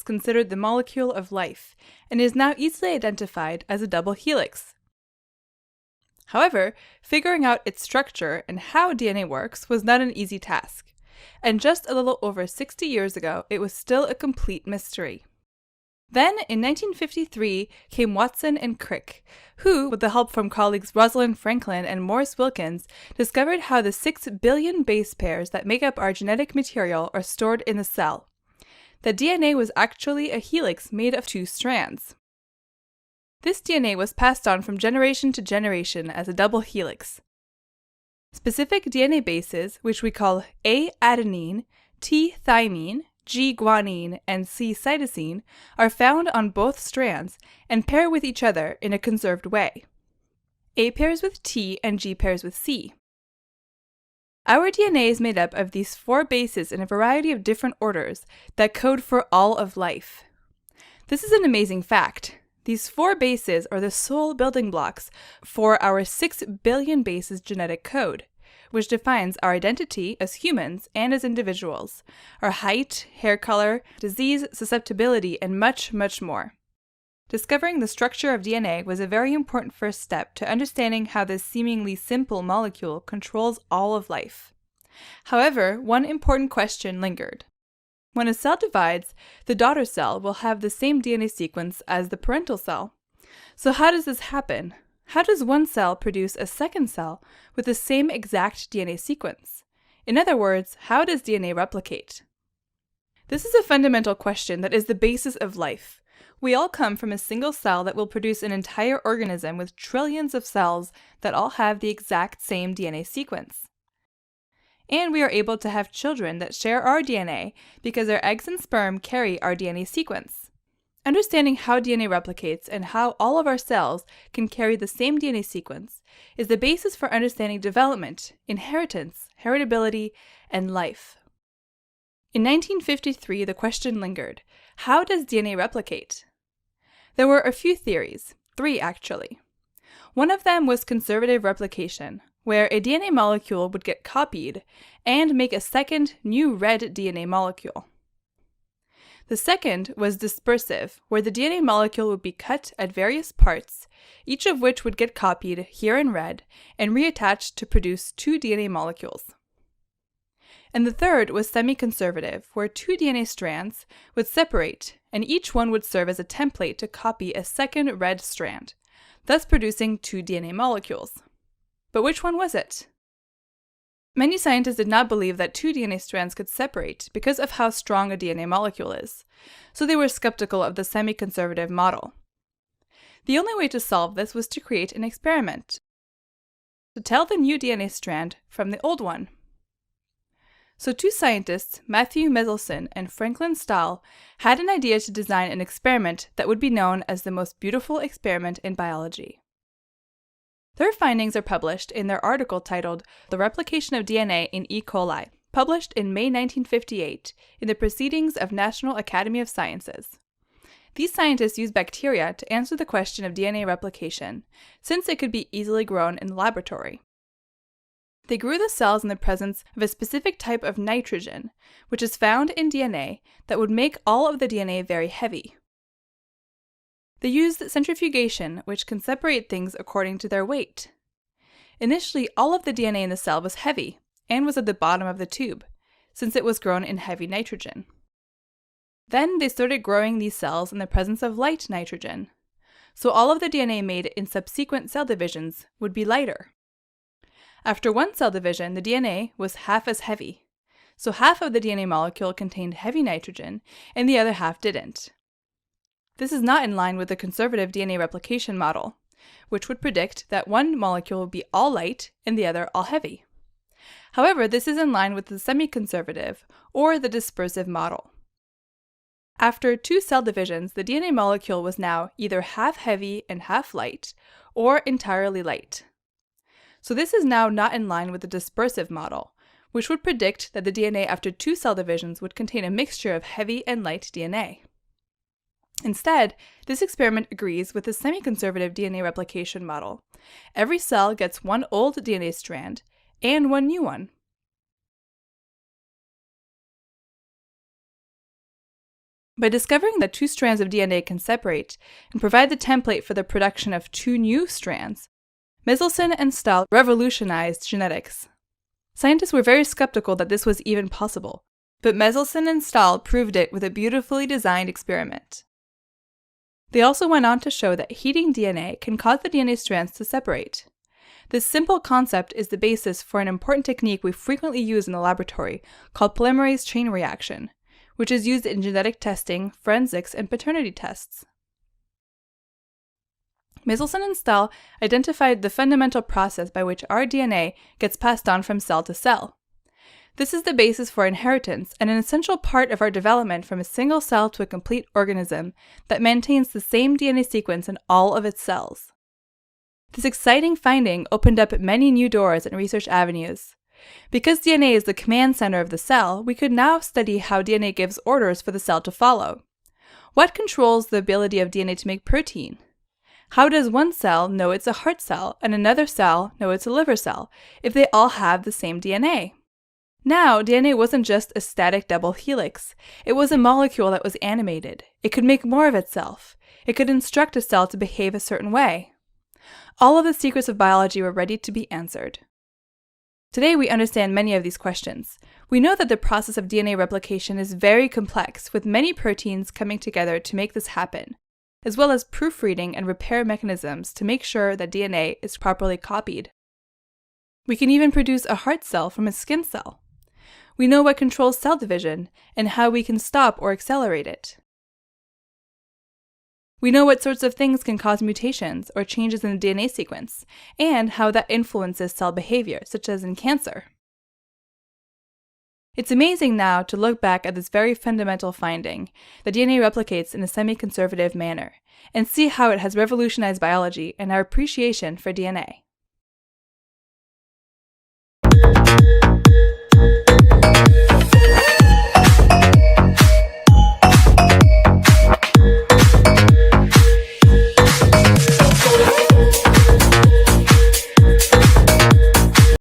is considered the molecule of life and is now easily identified as a double helix. However, figuring out its structure and how DNA works was not an easy task, and just a little over 60 years ago, it was still a complete mystery. Then, in 1953, came Watson and Crick, who, with the help from colleagues Rosalind Franklin and Morris Wilkins, discovered how the 6 billion base pairs that make up our genetic material are stored in the cell. The DNA was actually a helix made of 2 strands. This DNA was passed on from generation to generation as a double helix. Specific DNA bases, which we call A-adenine, T-thymine, G-guanine, and C-cytosine, are found on both strands and pair with each other in a conserved way. A pairs with T and G pairs with C. Our DNA is made up of these 4 bases in a variety of different orders that code for all of life. This is an amazing fact. These 4 bases are the sole building blocks for our 6 billion bases genetic code, which defines our identity as humans and as individuals, our height, hair color, disease susceptibility, and much, much more. Discovering the structure of DNA was a very important first step to understanding how this seemingly simple molecule controls all of life. However, one important question lingered. When a cell divides, the daughter cell will have the same DNA sequence as the parental cell. So how does this happen? How does one cell produce a second cell with the same exact DNA sequence? In other words, how does DNA replicate? This is a fundamental question that is the basis of life. We all come from a single cell that will produce an entire organism with trillions of cells that all have the exact same DNA sequence. And we are able to have children that share our DNA because our eggs and sperm carry our DNA sequence. Understanding how DNA replicates and how all of our cells can carry the same DNA sequence is the basis for understanding development, inheritance, heritability, and life. In 1953, the question lingered, how does DNA replicate? There were a few theories, 3 actually. One of them was conservative replication, where a DNA molecule would get copied and make a second, new red DNA molecule. The second was dispersive, where the DNA molecule would be cut at various parts, each of which would get copied here in red and reattached to produce 2 DNA molecules. And the third was semi-conservative, where 2 DNA strands would separate, and each one would serve as a template to copy a second red strand, thus producing 2 DNA molecules. But which one was it? Many scientists did not believe that 2 DNA strands could separate because of how strong a DNA molecule is, so they were skeptical of the semi-conservative model. The only way to solve this was to create an experiment, to tell the new DNA strand from the old one. So 2 scientists, Matthew Meselson and Franklin Stahl, had an idea to design an experiment that would be known as the most beautiful experiment in biology. Their findings are published in their article titled The Replication of DNA in E. coli, published in May 1958 in the Proceedings of National Academy of Sciences. These scientists used bacteria to answer the question of DNA replication, since it could be easily grown in the laboratory. They grew the cells in the presence of a specific type of nitrogen, which is found in DNA that would make all of the DNA very heavy. They used centrifugation, which can separate things according to their weight. Initially, all of the DNA in the cell was heavy and was at the bottom of the tube, since it was grown in heavy nitrogen. Then they started growing these cells in the presence of light nitrogen, so all of the DNA made in subsequent cell divisions would be lighter. After one cell division, the DNA was half as heavy, so half of the DNA molecule contained heavy nitrogen and the other half didn't. This is not in line with the conservative DNA replication model, which would predict that one molecule would be all light and the other all heavy. However, this is in line with the semi-conservative or the dispersive model. After 2 cell divisions, the DNA molecule was now either half heavy and half light, or entirely light. So this is now not in line with the dispersive model, which would predict that the DNA after 2 cell divisions would contain a mixture of heavy and light DNA. Instead, this experiment agrees with the semi-conservative DNA replication model. Every cell gets one old DNA strand and one new one. By discovering that two strands of DNA can separate and provide the template for the production of two new strands, Meselson and Stahl revolutionized genetics. Scientists were very skeptical that this was even possible, but Meselson and Stahl proved it with a beautifully designed experiment. They also went on to show that heating DNA can cause the DNA strands to separate. This simple concept is the basis for an important technique we frequently use in the laboratory called polymerase chain reaction, which is used in genetic testing, forensics, and paternity tests. Meselson and Stahl identified the fundamental process by which our DNA gets passed on from cell to cell. This is the basis for inheritance and an essential part of our development from a single cell to a complete organism that maintains the same DNA sequence in all of its cells. This exciting finding opened up many new doors and research avenues. Because DNA is the command center of the cell, we could now study how DNA gives orders for the cell to follow. What controls the ability of DNA to make protein? How does one cell know it's a heart cell and another cell know it's a liver cell if they all have the same DNA? Now, DNA wasn't just a static double helix. It was a molecule that was animated. It could make more of itself. It could instruct a cell to behave a certain way. All of the secrets of biology were ready to be answered. Today we understand many of these questions. We know that the process of DNA replication is very complex, with many proteins coming together to make this happen, as well as proofreading and repair mechanisms to make sure that DNA is properly copied. We can even produce a heart cell from a skin cell. We know what controls cell division and how we can stop or accelerate it. We know what sorts of things can cause mutations or changes in the DNA sequence, and how that influences cell behavior, such as in cancer. It's amazing now to look back at this very fundamental finding, that DNA replicates in a semi-conservative manner, and see how it has revolutionized biology and our appreciation for DNA.